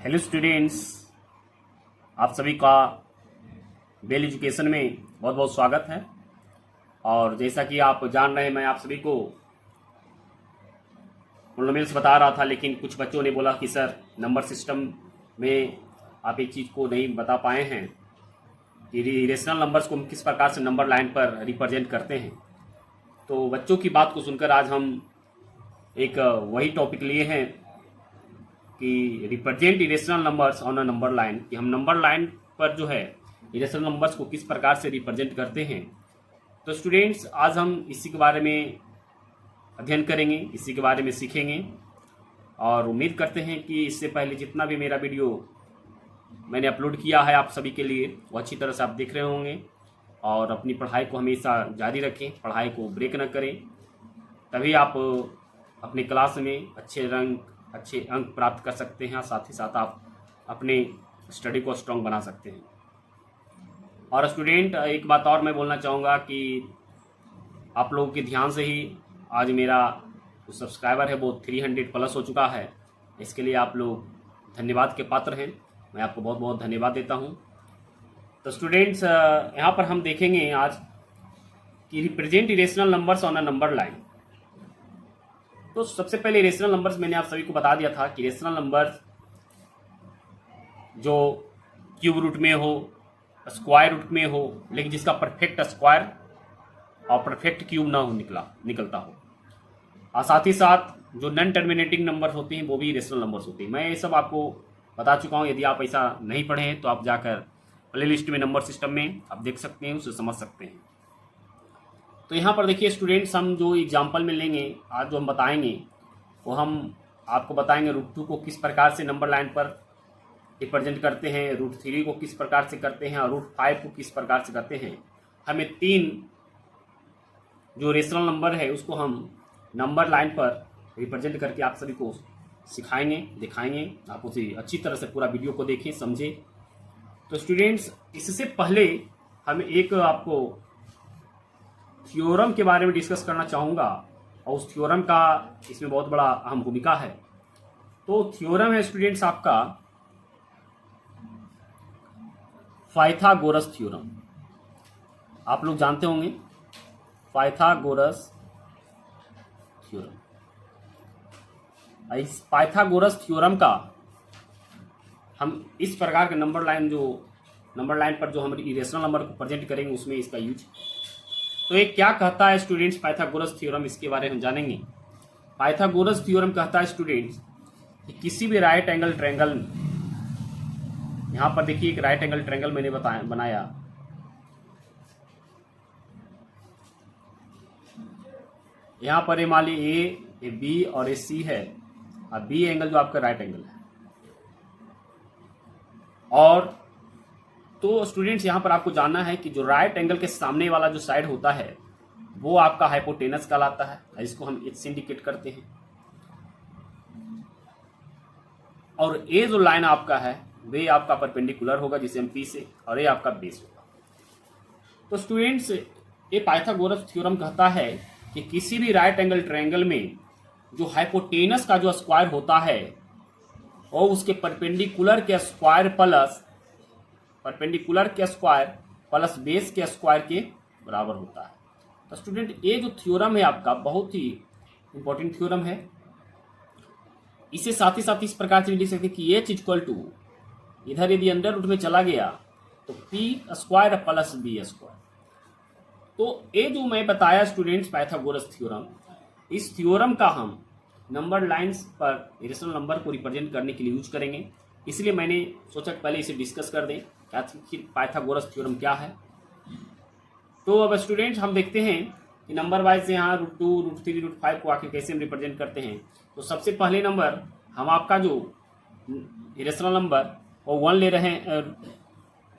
Hello students, आप सभी का बेल एजुकेशन में बहुत बहुत स्वागत है। और जैसा कि आप जान रहे हैं, मैं आप सभी को पॉलिनोमियल्स बता रहा था, लेकिन कुछ बच्चों ने बोला कि सर नंबर सिस्टम में आप एक चीज़ को नहीं बता पाए हैं कि रेशनल नंबर्स को हम किस प्रकार से नंबर लाइन पर रिप्रेजेंट करते हैं। तो बच्चों की बात को सुनकर आज हम एक वही टॉपिक लिए हैं कि represent irrational numbers on a number line, कि हम नंबर लाइन पर जो है इरेशनल नंबर्स को किस प्रकार से रिप्रेजेंट करते हैं। तो स्टूडेंट्स, आज हम इसी के बारे में अध्ययन करेंगे, इसी के बारे में सीखेंगे। और उम्मीद करते हैं कि इससे पहले जितना भी मेरा वीडियो मैंने अपलोड किया है आप सभी के लिए, वो अच्छी तरह से आप देख रहे होंगे। और अपनी पढ़ाई को हमेशा जारी रखें, पढ़ाई को ब्रेक न करें, तभी आप अपने क्लास में अच्छे अंक प्राप्त कर सकते हैं। साथ ही साथ आप अपने स्टडी को स्ट्रॉन्ग बना सकते हैं। और स्टूडेंट, एक बात और मैं बोलना चाहूँगा कि आप लोगों के ध्यान से ही आज मेरा जो सब्सक्राइबर है वो 300 प्लस हो चुका है। इसके लिए आप लोग धन्यवाद के पात्र हैं, मैं आपको बहुत बहुत धन्यवाद देता हूँ। तो स्टूडेंट्स, यहाँ पर हम देखेंगे आज कि represent irrational numbers on a number line. तो सबसे पहले इरेशनल नंबर्स मैंने आप सभी को बता दिया था कि इरेशनल नंबर्स जो क्यूब रूट में हो, स्क्वायर रूट में हो, लेकिन जिसका परफेक्ट स्क्वायर और परफेक्ट क्यूब ना हो निकलता हो। और साथ ही साथ जो नॉन टर्मिनेटिंग नंबर्स होते हैं वो भी इरेशनल नंबर्स होते हैं। मैं ये सब आपको बता चुका हूँ। यदि आप ऐसा नहीं पढ़े हैं तो आप जाकर प्ले लिस्ट में नंबर सिस्टम में आप देख सकते हैं, उसे समझ सकते हैं। तो यहाँ पर देखिए स्टूडेंट्स, हम जो एग्जाम्पल में लेंगे आज जो हम बताएंगे वो हम आपको बताएंगे √2 को किस प्रकार से नंबर लाइन पर रिप्रेजेंट करते हैं, √3 को किस प्रकार से करते हैं और √5 को किस प्रकार से करते हैं। हमें 3 जो रेशनल नंबर है उसको हम नंबर लाइन पर रिप्रेजेंट करके आप सभी को सिखाएंगे, दिखाएंगे। आप उसे अच्छी तरह से पूरा वीडियो को देखें, समझें। तो स्टूडेंट्स, इससे पहले हम एक आपको थ्योरम के बारे में डिस्कस करना चाहूँगा, और उस थ्योरम का इसमें बहुत बड़ा अहम भूमिका है। तो थ्योरम है स्टूडेंट्स आपका पाइथागोरस थ्योरम। आप लोग जानते होंगे पाइथागोरस थ्योरम। इस पाइथागोरस थ्योरम का हम इस प्रकार के नंबर लाइन पर जो हम इरेशनल नंबर को प्रेजेंट करेंगे उसमें इसका यूज। तो ये क्या कहता है स्टूडेंट्स पाइथागोरस थ्योरम, इसके बारे में हम जानेंगे। पाइथागोरस थ्योरम कहता है स्टूडेंट्स कि किसी भी राइट एंगल ट्रायंगल में, यहाँ पर देखिए एक राइट एंगल ट्रायंगल मैंने बनाया। यहाँ पर ये मान ली ए बी और ए सी है, और बी एंगल जो आपका राइट एंगल है। और तो स्टूडेंट्स, यहाँ पर आपको जानना है कि जो राइट एंगल के सामने वाला जो साइड होता है वो आपका हाइपोटेनस कहलाता है, इसको हम एच से इंडिकेट करते हैं। और ये जो लाइन आपका है वे आपका परपेंडिकुलर होगा, जिसे हम पी से, और ये आपका बेस होगा। तो स्टूडेंट्स, ये पाइथागोरस थ्योरम कहता है कि किसी भी राइट एंगल ट्रायंगल में जो हाइपोटेनस का जो स्क्वायर होता है वो उसके परपेंडिकुलर के स्क्वायर प्लस बेस के स्क्वायर के बराबर होता है। तो स्टूडेंट, ये जो थ्योरम है आपका बहुत ही इंपॉर्टेंट थ्योरम है। इसे साथ ही साथ इस प्रकार से लिख सकते हैं कि एच इक्वल टू, इधर यदि अंडर रूट में चला गया तो P square plus B square. तो ये जो मैं बताया स्टूडेंट्स पाइथागोरस थ्योरम, इस थ्योरम का हम नंबर लाइंस पर इरेशनल नंबर को रिप्रेजेंट करने के लिए यूज करेंगे। इसलिए मैंने सोचा कि पहले इसे डिस्कस कर दें कि पाइथागोरस थ्योरम क्या है। तो अब स्टूडेंट्स, हम देखते हैं कि नंबर वाइज यहाँ √2, √3, √5 को आखिर कैसे हम रिप्रेजेंट करते हैं। तो सबसे पहले नंबर हम आपका जो इरेशनल नंबर वो 1 ले रहे हैं।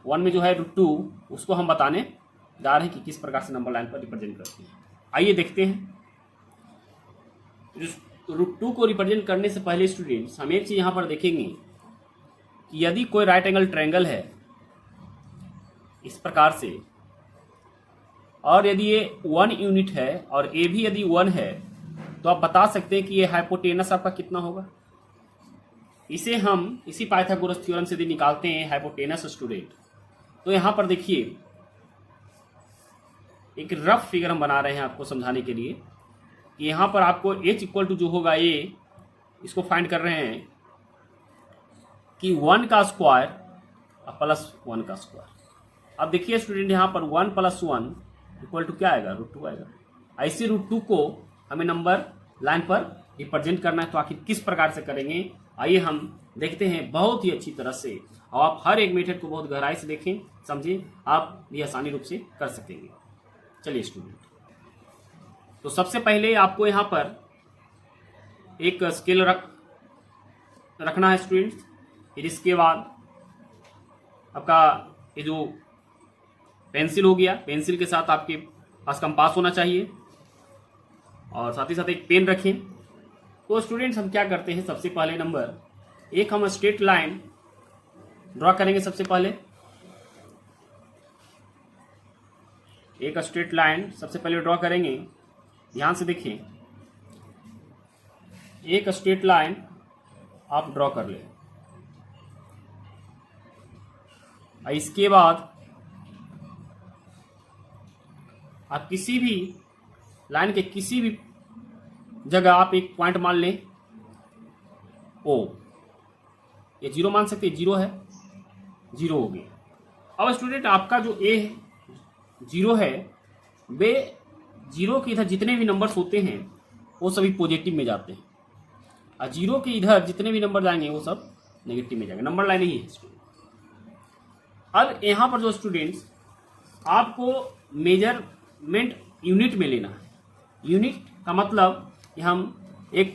1 में जो है √2, उसको हम बताने जा रहे हैं कि किस प्रकार से नंबर लाइन पर रिप्रेजेंट करते हैं। आइए देखते हैं। √2 को रिप्रेजेंट करने से पहले स्टूडेंट्स, हम एक चीज यहाँ पर देखेंगे कि यदि कोई राइट एंगल ट्रायंगल है इस प्रकार से, और यदि ये 1 यूनिट है और ए भी यदि 1 है, तो आप बता सकते हैं कि ये हाइपोटेनस आपका कितना होगा। इसे हम इसी पाइथागोरस थ्योरम से निकालते हैं हाइपोटेनस स्टूडेंट। तो यहाँ पर देखिए एक रफ फिगर हम बना रहे हैं आपको समझाने के लिए कि यहाँ पर आपको h इक्वल टू जो होगा ये, इसको फाइंड कर रहे हैं कि 1 का स्क्वायर प्लस 1 का स्क्वायर। अब देखिए स्टूडेंट यहाँ पर 1 + 1 इक्वल टू क्या आएगा, √2 आएगा। ऐसे √2 को हमें नंबर लाइन पर रिप्रेजेंट करना है। तो आखिर किस प्रकार से करेंगे, आइए हम देखते हैं बहुत ही अच्छी तरह से। और आप हर एक मेथड को बहुत गहराई से देखें, समझें, आप भी आसानी रूप से कर सकेंगे। चलिए स्टूडेंट, तो सबसे पहले आपको यहाँ पर एक स्केल रखना है स्टूडेंट्स। फिर इसके बाद आपका ये जो पेंसिल हो गया, पेंसिल के साथ आपके पास कंपास होना चाहिए और साथ ही साथ एक पेन रखें। तो स्टूडेंट्स हम क्या करते हैं, सबसे पहले नंबर एक हम स्ट्रेट लाइन ड्रॉ करेंगे। सबसे पहले एक स्ट्रेट लाइन सबसे पहले ड्रॉ करेंगे। ध्यान से देखिए, एक स्ट्रेट लाइन आप ड्रॉ कर लें। इसके बाद आप किसी भी लाइन के किसी भी जगह आप एक पॉइंट मान लें ओ, ये 0 मान सकते हैं, 0 है, 0 हो गया। अब स्टूडेंट आपका जो ए 0 है, वे 0 के इधर जितने भी नंबर्स होते हैं वो सभी पॉजिटिव में जाते हैं, और 0 के इधर जितने भी नंबर जाएंगे वो सब नेगेटिव में जाएंगे। नंबर लाइन ही है स्टूडेंट। अब यहाँ पर जो स्टूडेंट्स आपको मेजरमेंट यूनिट में लेना है। यूनिट का मतलब कि हम 1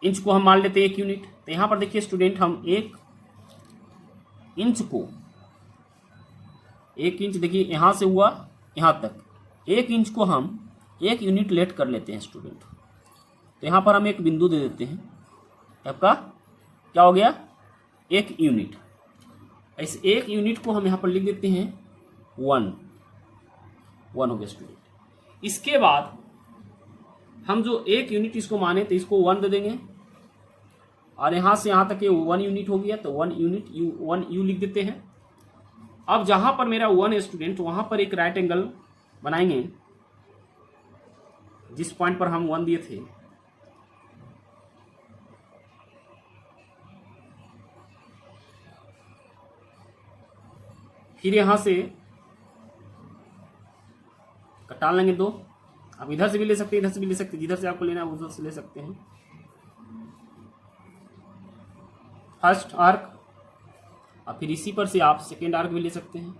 इंच को हम मान लेते हैं 1 यूनिट। तो यहाँ पर देखिए स्टूडेंट, हम 1 इंच को 1 इंच देखिए यहाँ से हुआ यहाँ तक, 1 इंच को हम 1 यूनिट लेट कर लेते हैं स्टूडेंट। तो यहाँ पर हम एक बिंदु दे देते हैं, आपका क्या हो गया, 1 यूनिट। इस 1 यूनिट को हम यहाँ पर लिख देते हैं 1 हो गया स्टूडेंट। इसके बाद हम जो 1 यूनिट इसको माने तो इसको 1 दे देंगे, और यहाँ से यहाँ तक ये 1 यूनिट हो गया, तो 1 यूनिट 1 यू लिख देते हैं। अब जहाँ पर मेरा 1 है स्टूडेंट, वहाँ पर एक राइट एंगल बनाएंगे जिस पॉइंट पर हम 1 दिए थे। फिर यहाँ से कटा लेंगे 2। आप इधर से भी ले सकते हैं, इधर से भी ले सकते हैं, जिधर से आपको लेना है उधर से ले सकते हैं। फर्स्ट आर्क, और फिर इसी पर से आप सेकेंड आर्क भी ले सकते हैं।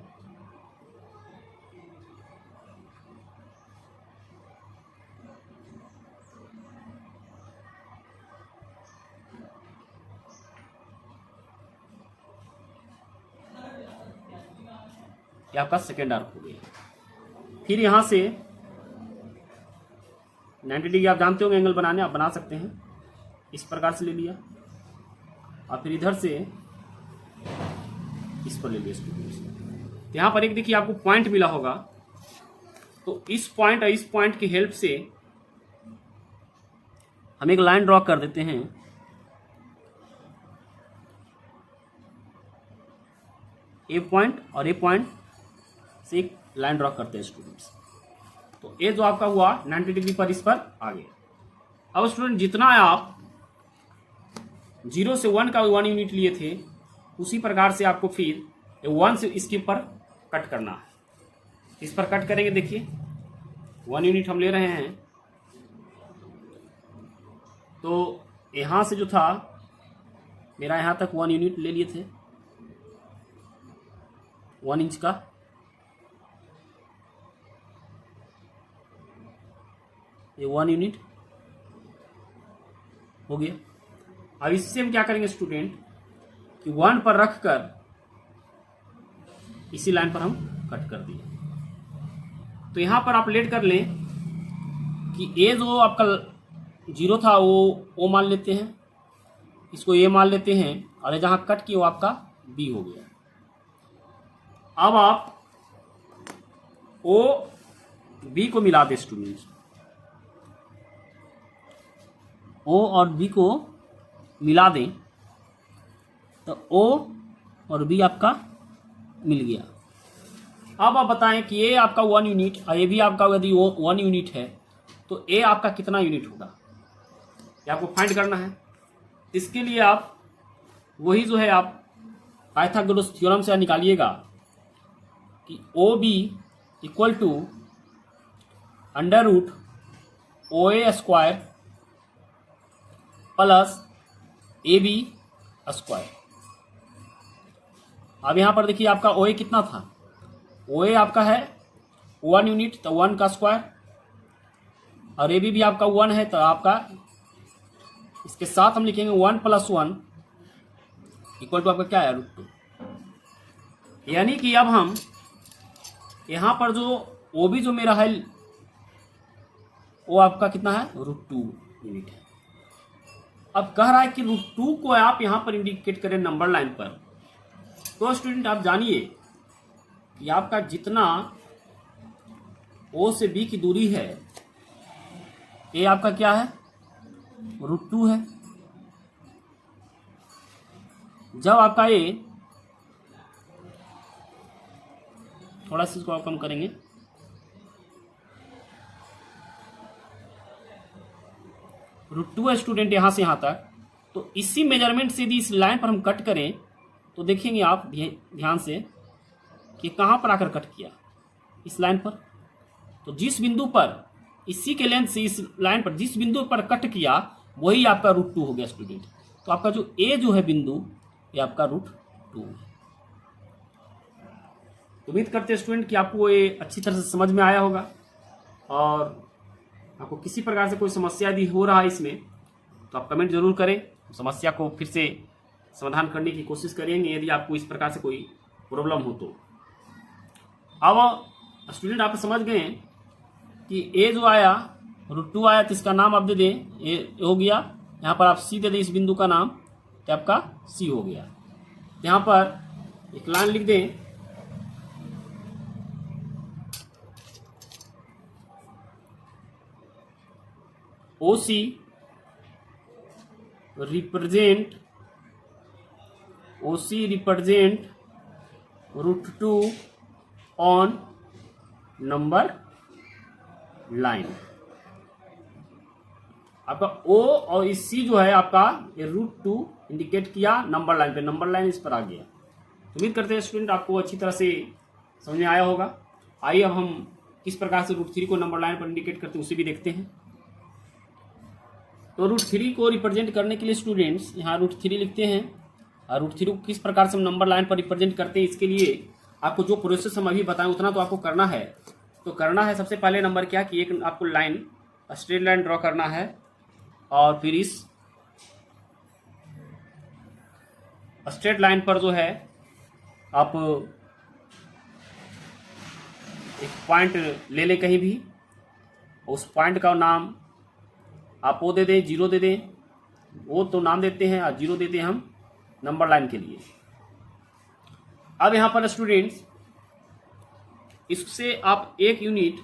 ये आपका सेकेंड आर्क हो गया। फिर यहाँ से 90 डिग्री आप जानते होंगे एंगल बनाने, आप बना सकते हैं। इस प्रकार से ले लिया, और फिर इधर से इस पर ले लिया स्टूडेंट्स। यहाँ पर एक देखिए आपको पॉइंट मिला होगा, तो इस पॉइंट और इस पॉइंट की हेल्प से हम एक लाइन ड्रॉ कर देते हैं। ए पॉइंट और ए पॉइंट से एक लाइन ड्रॉ करते हैं स्टूडेंट्स। तो ये जो आपका हुआ 90 डिग्री पर, इस पर आ गया। अब स्टूडेंट जितना आप 0 से 1 का 1 यूनिट लिए थे, उसी प्रकार से आपको फिर 1 से इसके ऊपर कट करना है। इस पर कट करेंगे, देखिए 1 यूनिट हम ले रहे हैं। तो यहाँ से जो था मेरा, यहाँ तक 1 यूनिट ले लिए थे, 1 इंच का। ये 1 यूनिट हो गया। अब इससे हम क्या करेंगे स्टूडेंट कि 1 पर रखकर इसी लाइन पर हम कट कर दिए। तो यहां पर आप लेट कर लें कि ए जो आपका 0 था वो ओ मान लेते हैं, इसको ए मान लेते हैं, और जहां कट किया वो आपका बी हो गया। अब आप ओ बी को मिला दे स्टूडेंट्स, ओ और बी को मिला दें। तो ओ और बी आपका मिल गया। अब आप बताएं कि ए आपका 1 यूनिट और ए भी आपका यदि 1 यूनिट है तो ए आपका कितना यूनिट होगा, ये आपको फाइंड करना है। इसके लिए आप वही जो है आप पाइथागोरस थ्योरम से निकालिएगा कि O B equal to under root O A square plus A B square. अब यहाँ पर देखिए आपका ओ ए कितना था, ओ ए आपका है 1 यूनिट तो 1 का स्क्वायर, और ए बी भी आपका 1 है तो आपका इसके साथ हम लिखेंगे 1 + 1 इक्वल टू आपका क्या है √2। यानी कि अब हम यहाँ पर जो ओ बी जो मेरा है वो आपका कितना है √2 यूनिट है। अब कह रहा है कि √2 को आप यहाँ पर इंडिकेट करें नंबर लाइन पर। तो स्टूडेंट आप जानिए कि आपका जितना ओ से बी की दूरी है ये आपका क्या है √2 है। जब आपका ये थोड़ा सा इसको कम करेंगे √2 है स्टूडेंट यहाँ से यहाँ तक, तो इसी मेजरमेंट से यदि इस लाइन पर हम कट करें तो देखेंगे आप ध्यान से कि कहाँ पर आकर कट किया, इस लाइन पर। तो जिस बिंदु पर इसी के लेंथ से इस लाइन पर जिस बिंदु पर कट किया वही आपका √2 हो गया स्टूडेंट। तो आपका जो ए जो है बिंदु ये आपका √2 है। उम्मीद करते हैं स्टूडेंट कि आपको ये अच्छी तरह से समझ में आया होगा, और आपको किसी प्रकार से कोई समस्या यदि हो रहा है इसमें तो आप कमेंट जरूर करें, समस्या को फिर से समाधान करने की कोशिश करेंगे यदि आपको इस प्रकार से कोई प्रॉब्लम हो तो। अब स्टूडेंट आप समझ गए कि ए जो आया √2 आया तो इसका नाम आप दे दें, ए हो गया। यहाँ पर आप सी दे दें इस बिंदु का नाम, तो आपका सी हो गया। यहाँ पर एक लाइन लिख दें, OC represent √2 on number line. आपका O और इस C जो है आपका ये √2 इंडिकेट किया नंबर लाइन पे, नंबर लाइन इस पर आ गया। उम्मीद करते हैं स्टूडेंट आपको अच्छी तरह से समझ में आया होगा। आइए अब हम किस प्रकार से √3 को नंबर लाइन पर इंडिकेट करते हैं उसे भी देखते हैं। तो √3 को रिप्रेजेंट करने के लिए स्टूडेंट्स यहाँ √3 लिखते हैं, और √3 को किस प्रकार से हम नंबर लाइन पर रिप्रेजेंट करते हैं इसके लिए आपको जो प्रोसेस हम अभी बताएं उतना तो आपको करना है। तो करना है सबसे पहले नंबर क्या कि एक आपको लाइन स्ट्रेट लाइन ड्रॉ करना है, और फिर इस स्ट्रेट लाइन पर जो है आप एक पॉइंट ले लें कहीं भी, उस पॉइंट का नाम आप वो दे दें, 0 दे दें, वो तो नाम देते हैं और 0 देते हैं हम नंबर लाइन के लिए। अब यहाँ पर स्टूडेंट्स इससे आप 1 यूनिट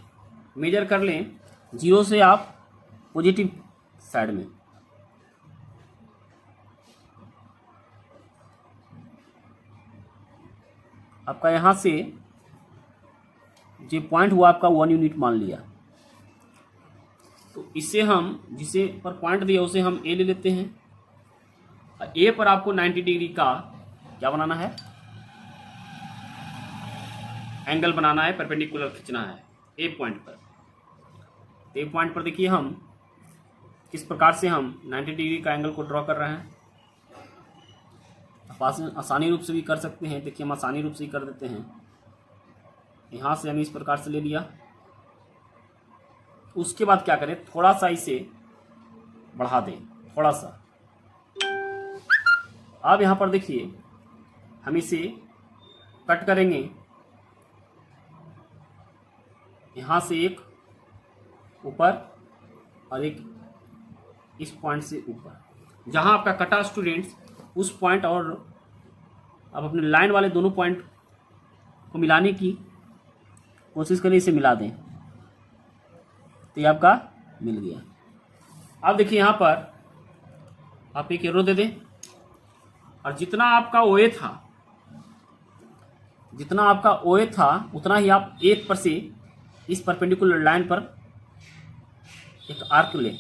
मेजर कर लें, 0 से आप पॉजिटिव साइड में, आपका यहाँ से जो पॉइंट हुआ आपका 1 यूनिट मान लिया, तो इससे हम जिसे पर पॉइंट दिया उसे हम ए ले लेते हैं। ए पर आपको 90 डिग्री का क्या बनाना है, एंगल बनाना है, परपेंडिकुलर खींचना है ए पॉइंट पर। ए पॉइंट पर देखिए हम किस प्रकार से हम 90 डिग्री का एंगल को ड्रॉ कर रहे हैं। आप आसानी रूप से भी कर सकते हैं, देखिए हम आसानी रूप से ही कर देते हैं। यहाँ से हम इस प्रकार से ले लिया, उसके बाद क्या करें, थोड़ा सा इसे बढ़ा दें, थोड़ा सा। अब यहाँ पर देखिए हम इसे कट करेंगे, यहाँ से एक ऊपर और एक इस पॉइंट से ऊपर, जहाँ आपका कटा स्टूडेंट्स उस पॉइंट और अब अपने लाइन वाले दोनों पॉइंट को मिलाने की कोशिश करें, इसे मिला दें तो ये आपका मिल गया। अब देखिए यहाँ पर आप एक एरो दे दें, और जितना आपका OA था उतना ही आप एक पर से इस परपेंडिकुलर लाइन पर एक आर्क लें।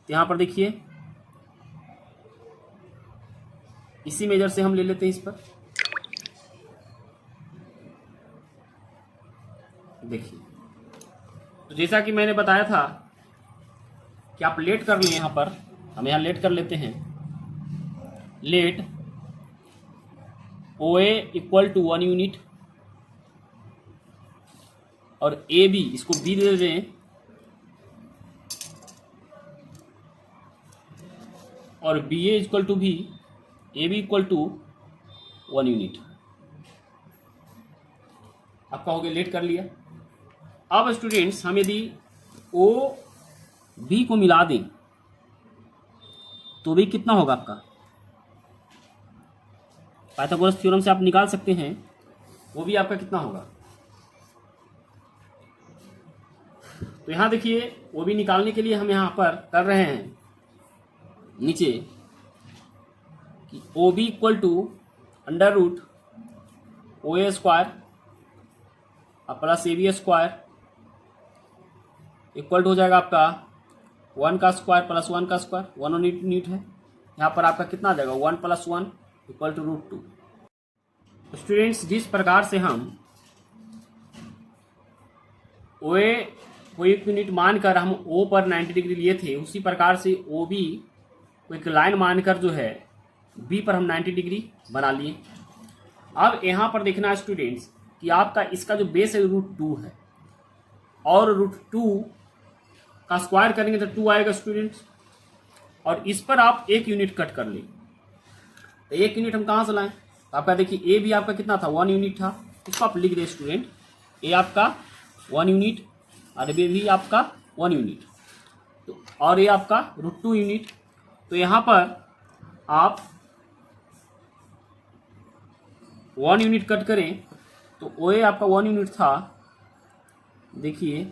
तो यहाँ पर देखिए इसी मेजर से हम ले लेते हैं इस पर। देखिए तो जैसा कि मैंने बताया था कि आप लेट कर लिए, यहाँ पर हम यहाँ लेट कर लेते हैं। Let OA equal to 1 unit और AB इसको B दे दें और BA equal to B, AB equal to 1 unit. आप कहोगे लेट कर लिया। अब स्टूडेंट्स हम यदि OB को मिला दें तो भी कितना होगा आपका, पाइथागोरस थ्योरम से आप निकाल सकते हैं। वो भी आपका कितना होगा, तो यहां देखिए वो भी निकालने के लिए हम यहां पर कर रहे हैं नीचे कि OB equal to under root OA square plus AB square equal to हो जाएगा आपका 1 का स्क्वायर प्लस 1 का स्क्वायर, 1 यूनिट है। यहाँ पर आपका कितना आ जाएगा 1 + 1 इक्वल टू √2। तो स्टूडेंट्स जिस प्रकार से हम OA को 1 यूनिट मानकर हम O पर 90 डिग्री लिए थे, उसी प्रकार से OB को एक लाइन मानकर जो है B पर हम 90 डिग्री बना लिए। अब यहाँ पर देखना है स्टूडेंट्स कि आपका इसका जो बेस है √2 है और √2 का स्क्वायर करेंगे तो 2 आएगा स्टूडेंट्स, और इस पर आप 1 यूनिट कट कर लें। तो 1 यूनिट हम कहाँ से लाएं, तो आपका देखिए A भी आपका कितना था 1 यूनिट था, इसको आप लिख दें स्टूडेंट A आपका 1 यूनिट और B भी आपका 1 यूनिट, तो और ये आपका √2 यूनिट। तो यहाँ पर आप 1 यूनिट कट करें तो OA आपका 1 यूनिट था। देखिए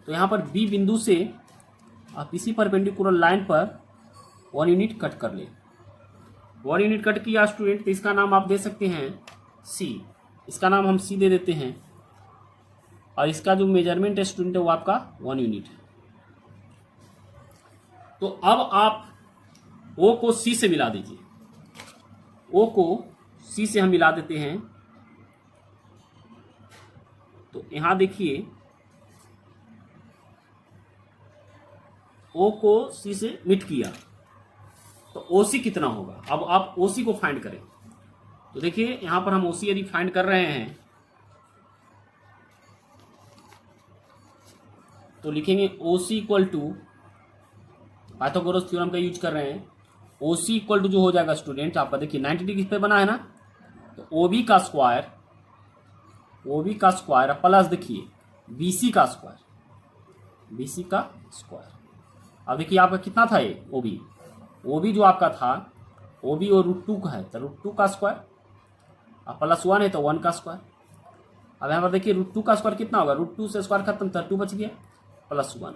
तो यहाँ पर B बिंदु से आप इसी परपेंडिकुलर लाइन पर 1 यूनिट कट कर ले। 1 यूनिट कट किया स्टूडेंट, तो इसका नाम आप दे सकते हैं C, इसका नाम हम C दे देते हैं, और इसका जो मेजरमेंट है स्टूडेंट है वो आपका 1 यूनिट है। तो अब आप O को C से मिला दीजिए, O को C से हम मिला देते हैं। तो यहां देखिए O को C से मिट किया तो OC कितना होगा। अब आप OC को फाइंड करें, तो देखिए यहां पर हम OC यदि फाइंड कर रहे हैं तो लिखेंगे OC equal to, Pythagoras theorem का यूज कर रहे हैं, OC इक्वल टू जो हो जाएगा स्टूडेंट आपका देखिए 90 डिग्री पे बना है ना, तो OB का स्क्वायर प्लस देखिए BC का स्क्वायर। अब देखिए आपका कितना था ये OB जो आपका था OB और √2 का है, तो √2 का स्क्वायर अब प्लस 1 है तो 1 का स्क्वायर। अब यहाँ पर देखिए √2 का स्क्वायर कितना होगा, √2 से स्क्वायर खत्म था, 2 बच गया प्लस 1,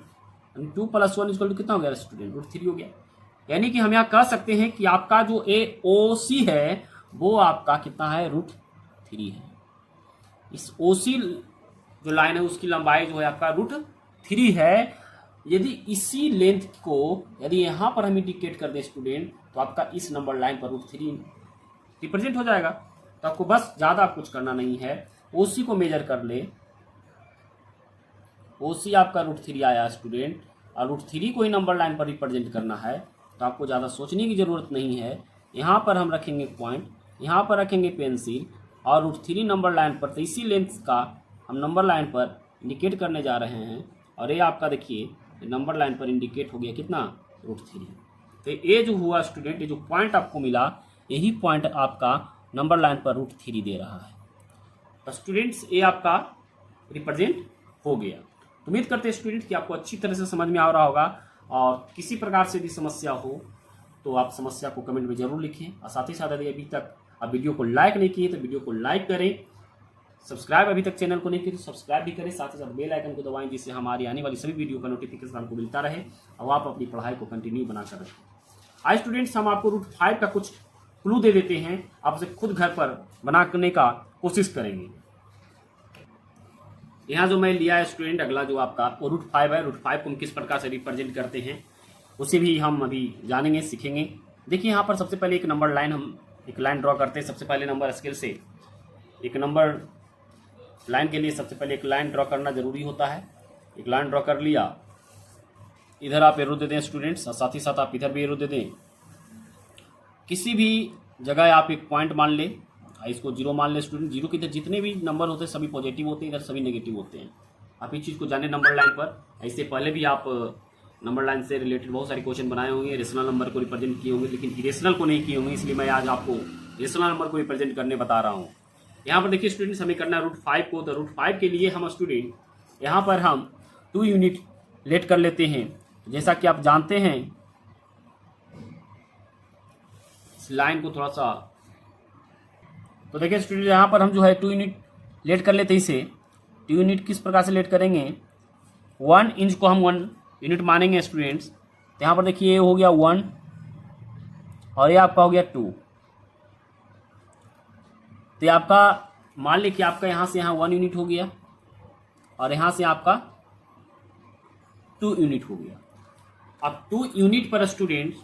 2 + 1 इक्वल टू कितना हो गया स्टूडेंट √3 हो गया। यानी कि हम यहाँ कह सकते हैं कि आपका जो OC है वो आपका कितना है √3 है। इस OC जो लाइन है उसकी लंबाई जो है आपका √3 है। यदि इसी लेंथ को यदि यहाँ पर हम इंडिकेट कर दें स्टूडेंट तो आपका इस नंबर लाइन पर √3 रिप्रेजेंट हो जाएगा। तो आपको बस ज़्यादा कुछ करना नहीं है, OC को मेजर कर ले, OC आपका √3 आया स्टूडेंट, और √3 को ही नंबर लाइन पर रिप्रेजेंट करना है, तो आपको ज़्यादा सोचने की ज़रूरत नहीं है। यहाँ पर हम रखेंगे पॉइंट, यहाँ पर रखेंगे पेंसिल, और √3 नंबर लाइन पर, तो इसी लेंथ का हम नंबर लाइन पर इंडिकेट करने जा रहे हैं। और ये आपका देखिए नंबर लाइन पर इंडिकेट हो गया कितना √3। तो ये जो हुआ स्टूडेंट, ये जो पॉइंट आपको मिला, यही पॉइंट आपका नंबर लाइन पर √3 दे रहा है। तो स्टूडेंट्स ये आपका रिप्रेजेंट हो गया। तो उम्मीद करते हैं स्टूडेंट कि आपको अच्छी तरह से समझ में आ रहा होगा, और किसी प्रकार से भी समस्या हो तो आप समस्या को कमेंट में जरूर लिखें। और साथ ही साथ यदि अभी तक आप वीडियो को लाइक नहीं किए तो वीडियो को लाइक करें, सब्सक्राइब अभी तक चैनल को नहीं किया तो सब्सक्राइब भी करें, साथ ही साथ बेल आइकन को दबाएं, जिससे हमारी आने वाली सभी वीडियो का नोटिफिकेशन आपको मिलता रहे और आप अपनी पढ़ाई को कंटिन्यू बनाकर रखें। आज स्टूडेंट्स हम आपको रूट 5 का कुछ क्लू दे देते हैं, आप उसे खुद घर पर बनाने का कोशिश करेंगे। यहाँ जो मैं लिया है स्टूडेंट, अगला जो आपका वो रूट 5 है। रूट 5 को हम किस प्रकार से रिप्रेजेंट करते हैं उसे भी हम अभी जानेंगे, सीखेंगे। देखिए यहाँ पर सबसे पहले एक नंबर लाइन, हम एक लाइन ड्रॉ करते हैं। सबसे पहले नंबर स्केल से एक नंबर लाइन के लिए सबसे पहले एक लाइन ड्रॉ करना जरूरी होता है। एक लाइन ड्रॉ कर लिया, इधर आप एरो दे दें स्टूडेंट्स, और साथ ही साथ आप इधर भी एरो दे दें। किसी भी जगह आप एक पॉइंट मान लें, इसको 0 मान लें स्टूडेंट। 0 के इधर जितने भी नंबर होते हैं सभी पॉजिटिव होते हैं, इधर सभी नेगेटिव होते हैं। आप इस चीज़ को जाने नंबर लाइन पर। इससे पहले भी आप नंबर लाइन से रिलेटेड बहुत सारे क्वेश्चन बनाए होंगे, रेशनल नंबर को रिप्रेजेंट किए होंगे, लेकिन इरेशनल को नहीं किए होंगे। इसलिए मैं आज आपको रेशनल नंबर को रिप्रेजेंट करने बता रहा हूँ। यहाँ पर देखिए स्टूडेंट्स, हमें करना है रूट 5 को। तो रूट 5 के लिए हम स्टूडेंट यहाँ पर हम 2 यूनिट लेट कर लेते हैं। जैसा कि आप जानते हैं, इस लाइन को थोड़ा सा, तो देखिए स्टूडेंट यहाँ पर हम जो है 2 यूनिट लेट कर लेते हैं। इसे 2 यूनिट किस प्रकार से लेट करेंगे, 1 इंच को हम 1 यूनिट मानेंगे स्टूडेंट्स। तो यहाँ पर देखिए ये हो गया 1 और ये आपका हो गया 2। तो आपका मान ली कि आपका यहाँ से यहाँ 1 यूनिट हो गया और यहाँ से आपका 2 यूनिट हो गया। अब 2 यूनिट पर स्टूडेंट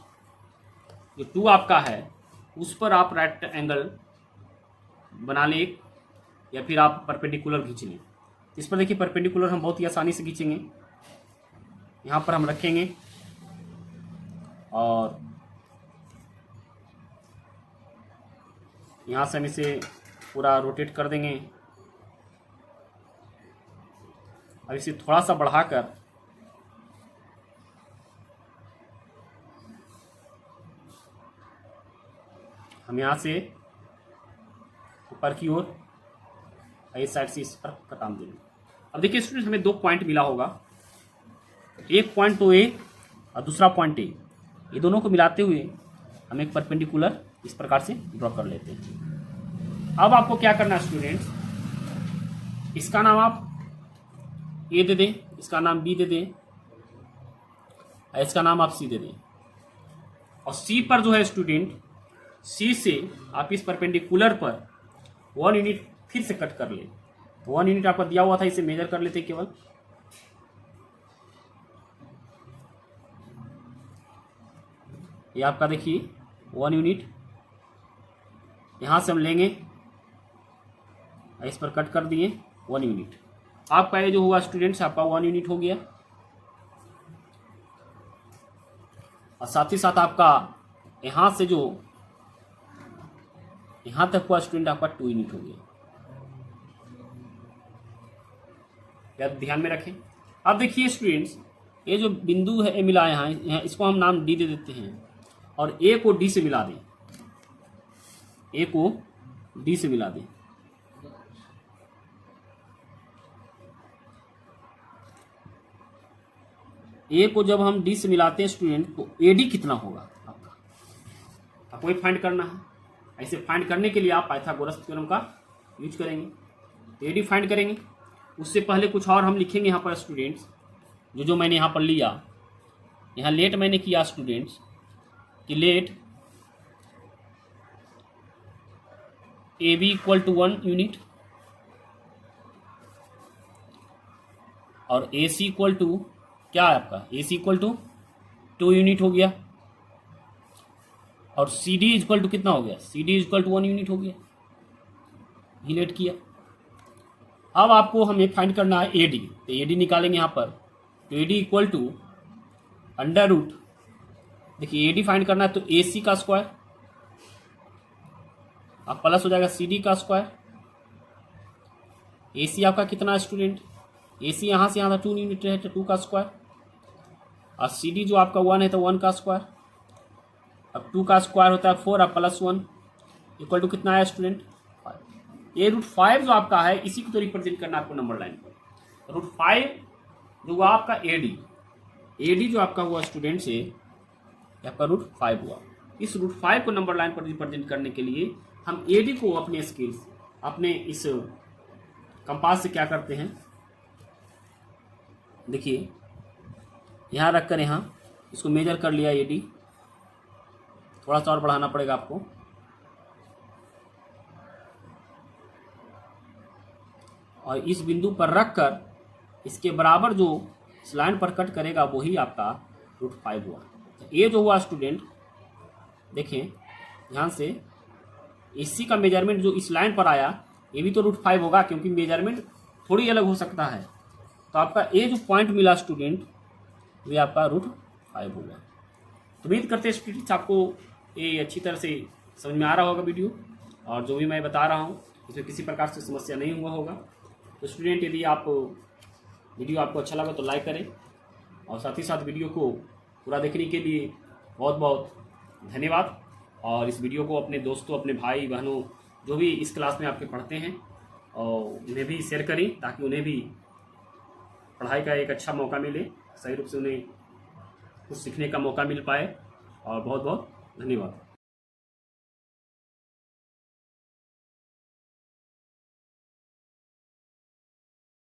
जो 2 आपका है उस पर आप राइट एंगल बना लें एक, या फिर आप परपेंडिकुलर खींच लें। इस पर देखिए परपेंडिकुलर हम बहुत ही आसानी से खींचेंगे। यहाँ पर हम रखेंगे और यहाँ से हम इसे पूरा रोटेट कर देंगे। अब इसे थोड़ा सा बढ़ाकर हम यहाँ से ऊपर की ओर इस साइड से इस पर कटाम देंगे। अब देखिए स्टूडेंट, हमें 2 पॉइंट मिला होगा, एक पॉइंट तो ए और दूसरा पॉइंट ए। ये दोनों को मिलाते हुए हम एक परपेंडिकुलर इस प्रकार से ड्रॉ कर लेते हैं। अब आपको क्या करना है स्टूडेंट्स, इसका नाम आप ए दे दें, इसका नाम बी दे दें, इसका नाम आप सी दे दें। और सी पर जो है स्टूडेंट, सी से आप इस परपेंडिकुलर पर 1 यूनिट फिर से कट कर लें। 1 यूनिट आपका दिया हुआ था, इसे मेजर कर लेते केवल। ये आपका देखिए 1 यूनिट यहाँ से हम लेंगे, इस पर कट कर दिए 1 यूनिट। आपका ये जो हुआ स्टूडेंट्स, आपका 1 यूनिट हो गया। और साथ ही साथ आपका यहाँ से जो यहाँ तक हुआ स्टूडेंट, आपका 2 यूनिट हो गया। या ध्यान में रखें। अब देखिए स्टूडेंट्स, ये जो बिंदु है मिला है यहाँ, इसको हम नाम डी दे देते हैं और ए को डी से मिला दें। ए को डी से मिला दें। ए को जब हम डी से मिलाते हैं स्टूडेंट, तो ए डी कितना होगा आपको फाइंड करना है। ऐसे फाइंड करने के लिए आप पाइथागोरस थ्योरम का यूज करेंगे। ए डी फाइंड करेंगे। उससे पहले कुछ और हम लिखेंगे यहाँ पर स्टूडेंट्स, जो मैंने यहाँ पर लिया। यहाँ लेट मैंने किया स्टूडेंट्स कि let A B equal to 1 unit और ए सी इक्वल टू क्या है आपका, A C equal to 2 unit हो गया। और सी डी इक्वल टू कितना हो गया, C D equal to 1 unit हो गया। ही लेट किया। अब आपको हमें फाइंड करना है ए डी। तो ए डी निकालेंगे यहाँ पर, तो A D equal to under root, देखिए ए डी फाइंड करना है तो ए सी का स्क्वायर, अब प्लस हो जाएगा सी डी का स्क्वायर। ए सी आपका कितना है स्टूडेंट, ए सी यहाँ से यहाँ था 2 यूनिट है तो 2 का स्क्वायर, और सी डी जो आपका 1 है तो 1 का स्क्वायर। अब 2 का स्क्वायर होता है 4, अब प्लस 1 इक्वल टू कितना है स्टूडेंट 5। ये √5 जो आपका है इसी को तो रिप्रेजेंट करना है आपको नंबर लाइन पर। √5 जो हुआ आपका ए डी जो आपका हुआ स्टूडेंट से आपका √5 हुआ। इस √5 को नंबर लाइन पर रिप्रेजेंट करने के लिए हम ए डी को अपने स्केल्स, अपने इस कंपास से क्या करते हैं, देखिए यहाँ रख कर यहाँ इसको मेजर कर लिया, AD थोड़ा सा और बढ़ाना पड़ेगा आपको, और इस बिंदु पर रख कर इसके बराबर जो इस लाइन पर कट करेगा वही आपका √5 हुआ। तो ये जो हुआ स्टूडेंट, देखें ध्यान से, इसी का मेजरमेंट जो इस लाइन पर आया ये भी तो √5 होगा, क्योंकि मेजरमेंट थोड़ी अलग हो सकता है। तो आपका ये जो पॉइंट मिला स्टूडेंट, ये आपका √5 होगा। तो उम्मीद करते हैं स्टूडेंट्स आपको ये अच्छी तरह से समझ में आ रहा होगा वीडियो, और जो भी मैं बता रहा हूँ इसमें किसी प्रकार से समस्या नहीं हुआ होगा। तो स्टूडेंट यदि वीडियो आपको अच्छा लगा तो लाइक करें, और साथ ही साथ वीडियो को पूरा देखने के लिए बहुत बहुत धन्यवाद। और इस वीडियो को अपने दोस्तों, अपने भाई बहनों जो भी इस क्लास में आपके पढ़ते हैं, और उन्हें भी शेयर करें, ताकि उन्हें भी पढ़ाई का एक अच्छा मौका मिले, सही रूप से उन्हें कुछ सीखने का मौका मिल पाए। और बहुत बहुत धन्यवाद।